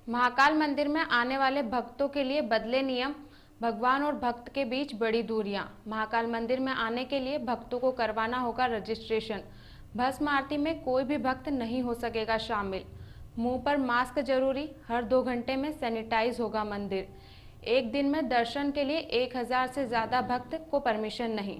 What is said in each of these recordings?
महाकाल मंदिर में आने वाले भक्तों के लिए बदले नियम। भगवान और भक्त के बीच बड़ी दूरियां। महाकाल मंदिर में आने के लिए भक्तों को करवाना होगा रजिस्ट्रेशन। भस्म आरती में कोई भी भक्त नहीं हो सकेगा शामिल। मुंह पर मास्क जरूरी। हर 2 घंटे में सैनिटाइज होगा मंदिर। एक दिन में दर्शन के लिए 1000 से ज्यादा भक्त को परमिशन नहीं।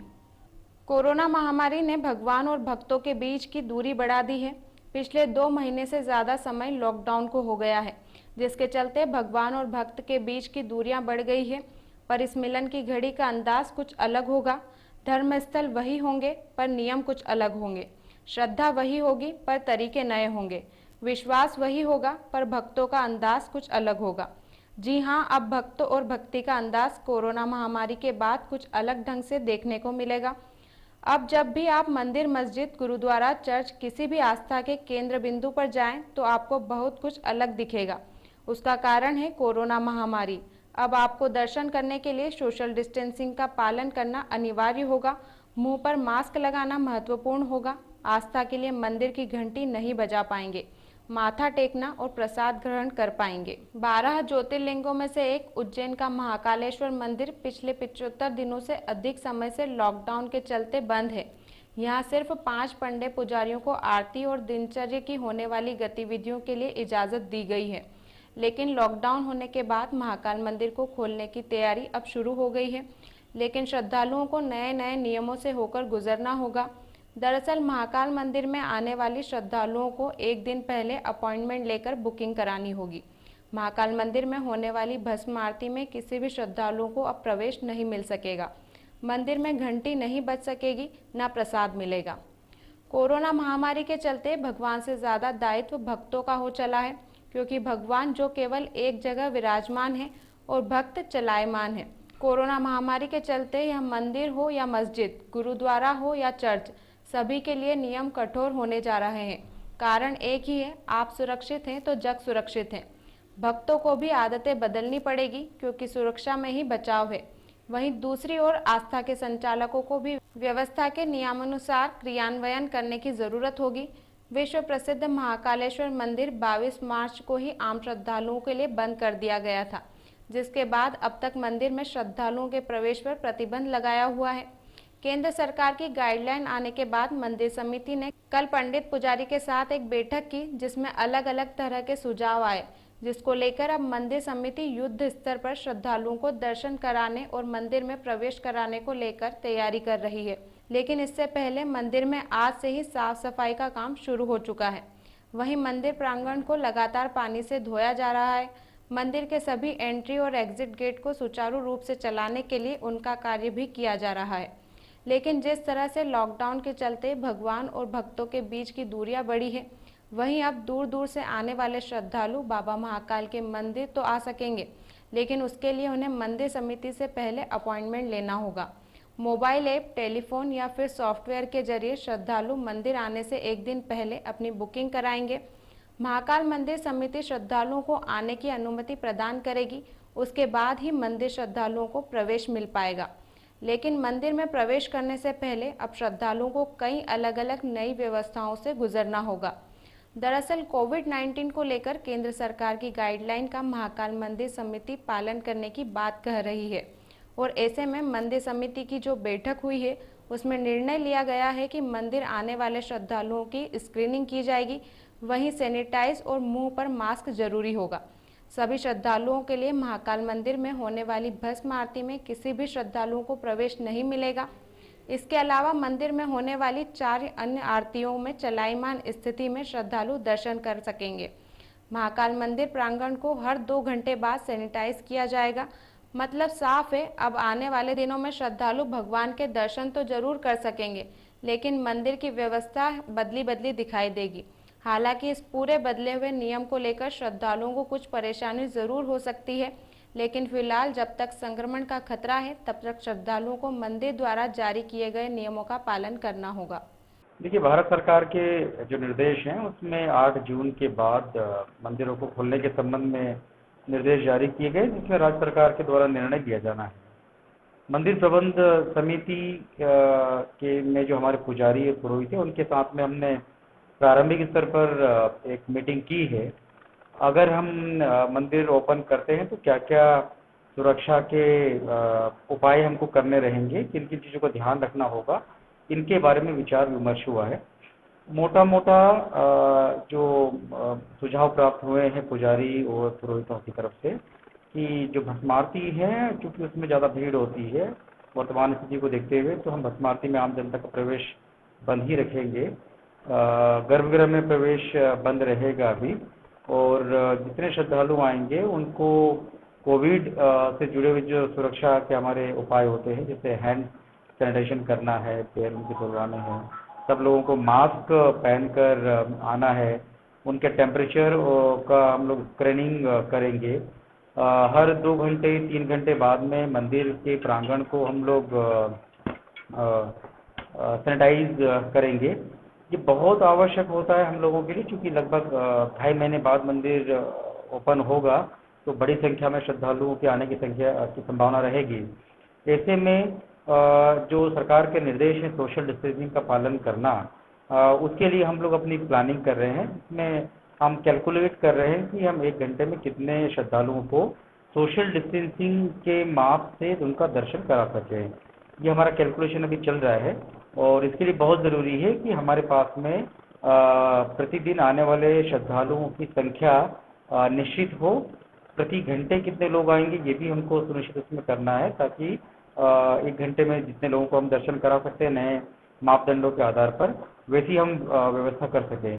कोरोना महामारी ने भगवान और भक्तों के बीच की दूरी बढ़ा दी है। पिछले 2 महीने से ज्यादा समय लॉकडाउन को हो गया है, जिसके चलते भगवान और भक्त के बीच की दूरियां बढ़ गई है। पर इस मिलन की घड़ी का अंदाज कुछ अलग होगा। धर्मस्थल वही होंगे पर नियम कुछ अलग होंगे। श्रद्धा वही होगी पर तरीके नए होंगे। विश्वास वही होगा पर भक्तों का अंदाज कुछ अलग होगा। जी हाँ, अब भक्तों और भक्ति का अंदाज कोरोना महामारी के बाद कुछ अलग ढंग से देखने को मिलेगा। अब जब भी आप मंदिर, मस्जिद, गुरुद्वारा, चर्च, किसी भी आस्था के केंद्र बिंदु पर जाएं तो आपको बहुत कुछ अलग दिखेगा। उसका कारण है कोरोना महामारी। अब आपको दर्शन करने के लिए सोशल डिस्टेंसिंग का पालन करना अनिवार्य होगा। मुंह पर मास्क लगाना महत्वपूर्ण होगा। आस्था के लिए मंदिर की घंटी नहीं बजा पाएंगे। माथा टेकना और प्रसाद ग्रहण कर पाएंगे। 12 ज्योतिर्लिंगों में से एक उज्जैन का महाकालेश्वर मंदिर पिछले 75 दिनों से अधिक समय से लॉकडाउन के चलते बंद है। यहाँ सिर्फ 5 पंडे पुजारियों को आरती और दिनचर्या की होने वाली गतिविधियों के लिए इजाजत दी गई है। लेकिन लॉकडाउन होने के बाद महाकाल मंदिर को खोलने की तैयारी अब शुरू हो गई है, लेकिन श्रद्धालुओं को नए नए नियमों से होकर गुजरना होगा। दरअसल महाकाल मंदिर में आने वाली श्रद्धालुओं को एक दिन पहले अपॉइंटमेंट लेकर बुकिंग करानी होगी। महाकाल मंदिर में होने वाली भस्म आरती में किसी भी श्रद्धालुओं को अब प्रवेश नहीं मिल सकेगा। मंदिर में घंटी नहीं बज सकेगी, न प्रसाद मिलेगा। कोरोना महामारी के चलते भगवान से ज्यादा दायित्व भक्तों का हो चला है, क्योंकि भगवान जो केवल एक जगह विराजमान है और भक्त चलायमान है। कोरोना महामारी के चलते यह मंदिर हो या मस्जिद, गुरुद्वारा हो या चर्च, सभी के लिए नियम कठोर होने जा रहे हैं। कारण एक ही है, आप सुरक्षित हैं तो जग सुरक्षित है। भक्तों को भी आदतें बदलनी पड़ेगी, क्योंकि सुरक्षा में ही बचाव है। वहीं दूसरी ओर आस्था के संचालकों को भी व्यवस्था के नियमानुसार क्रियान्वयन करने की जरूरत होगी। विश्व प्रसिद्ध महाकालेश्वर मंदिर 22 मार्च को ही आम श्रद्धालुओं के लिए बंद कर दिया गया था, जिसके बाद अब तक मंदिर में श्रद्धालुओं के प्रवेश पर प्रतिबंध लगाया हुआ है। केंद्र सरकार की गाइडलाइन आने के बाद मंदिर समिति ने कल पंडित पुजारी के साथ एक बैठक की, जिसमें अलग अलग तरह के सुझाव आए, जिसको लेकर अब मंदिर समिति युद्ध स्तर पर श्रद्धालुओं को दर्शन कराने और मंदिर में प्रवेश कराने को लेकर तैयारी कर रही है। लेकिन इससे पहले मंदिर में आज से ही साफ सफाई का काम शुरू हो चुका है। वहीं मंदिर प्रांगण को लगातार पानी से धोया जा रहा है। मंदिर के सभी एंट्री और एग्जिट गेट को सुचारू रूप से चलाने के लिए उनका कार्य भी किया जा रहा है। लेकिन जिस तरह से लॉकडाउन के चलते भगवान और भक्तों के बीच की दूरियां बढ़ी है, वहीं अब दूर दूर से आने वाले श्रद्धालु बाबा महाकाल के मंदिर तो आ सकेंगे, लेकिन उसके लिए उन्हें मंदिर समिति से पहले अपॉइंटमेंट लेना होगा। मोबाइल ऐप, टेलीफोन या फिर सॉफ्टवेयर के जरिए श्रद्धालु मंदिर आने से एक दिन पहले अपनी बुकिंग कराएंगे। महाकाल मंदिर समिति श्रद्धालुओं को आने की अनुमति प्रदान करेगी। उसके बाद ही मंदिर श्रद्धालुओं को प्रवेश मिल पाएगा। लेकिन मंदिर में प्रवेश करने से पहले अब श्रद्धालुओं को कई अलग अलग नई व्यवस्थाओं से गुजरना होगा। दरअसल कोविड-19 को लेकर केंद्र सरकार की गाइडलाइन का महाकाल मंदिर समिति पालन करने की बात कह रही है, और ऐसे में मंदिर समिति की जो बैठक हुई है उसमें निर्णय लिया गया है कि मंदिर आने वाले श्रद्धालुओं की स्क्रीनिंग की जाएगी। वहीं सैनिटाइज और मुंह पर मास्क जरूरी होगा। सभी श्रद्धालुओं के लिए महाकाल मंदिर में होने वाली भस्म आरती में किसी भी श्रद्धालुओं को प्रवेश नहीं मिलेगा। इसके अलावा मंदिर में होने वाली 4 अन्य आरतियों में चलायमान स्थिति में श्रद्धालु दर्शन कर सकेंगे। महाकाल मंदिर प्रांगण को हर 2 घंटे बाद सैनिटाइज किया जाएगा। मतलब साफ है, अब आने वाले दिनों में श्रद्धालु भगवान के दर्शन तो जरूर कर सकेंगे, लेकिन मंदिर की व्यवस्था बदली बदली दिखाई देगी। हालांकि इस पूरे बदले हुए नियम को लेकर श्रद्धालुओं को कुछ परेशानी जरूर हो सकती है, लेकिन फिलहाल जब तक संक्रमण का खतरा है तब तक श्रद्धालुओं को मंदिर द्वारा जारी किए गए नियमों का पालन करना होगा। देखिए, भारत सरकार के जो निर्देश हैं उसमें 8 जून के बाद मंदिरों को खोलने के संबंध में निर्देश जारी किए गए, जिसमें राज्य सरकार के द्वारा निर्णय लिया जाना है। मंदिर प्रबंध समिति के में जो हमारे पुजारी पुरोहित हैं उनके साथ में हमने प्रारंभिक स्तर पर एक मीटिंग की है, अगर हम मंदिर ओपन करते हैं तो क्या क्या सुरक्षा के उपाय हमको करने रहेंगे, किन किन चीज़ों का ध्यान रखना होगा, इनके बारे में विचार विमर्श हुआ है। मोटा मोटा जो सुझाव प्राप्त हुए हैं पुजारी और पुरोहितों की तरफ से कि जो भस्म आरती है, चूँकि उसमें ज़्यादा भीड़ होती है, वर्तमान स्थिति को देखते हुए तो हम भस्म आरती में आम जनता का प्रवेश बंद ही रखेंगे। गर्भगृह में प्रवेश बंद रहेगा अभी, और जितने श्रद्धालु आएंगे उनको कोविड से जुड़े हुए जो सुरक्षा के हमारे उपाय होते हैं, जैसे हैंड सैनिटाइजेशन करना है, पैर उनके धुलवाने हैं, सब लोगों को मास्क पहनकर आना है, उनके टेम्परेचर का हम लोग स्क्रीनिंग करेंगे। हर 2 घंटे 3 घंटे बाद में मंदिर के प्रांगण को हम लोग सैनिटाइज करेंगे। ये बहुत आवश्यक होता है हम लोगों के लिए, क्योंकि लगभग 2.5 महीने बाद मंदिर ओपन होगा, तो बड़ी संख्या में श्रद्धालुओं के आने की संभावना रहेगी। ऐसे में जो सरकार के निर्देश हैं सोशल डिस्टेंसिंग का पालन करना, उसके लिए हम लोग अपनी प्लानिंग कर रहे हैं। इसमें हम कैलकुलेट कर रहे हैं कि हम 1 घंटे में कितने श्रद्धालुओं को सोशल डिस्टेंसिंग के माप से उनका दर्शन करा सकें। ये हमारा कैलकुलेशन अभी चल रहा है, और इसके लिए बहुत ज़रूरी है कि हमारे पास में प्रतिदिन आने वाले श्रद्धालुओं की संख्या निश्चित हो। प्रति घंटे कितने लोग आएंगे ये भी हमको सुनिश्चित उसमें करना है, ताकि 1 घंटे में जितने लोगों को हम दर्शन करा सकते हैं नए मापदंडों के आधार पर, वैसी हम व्यवस्था कर सकें।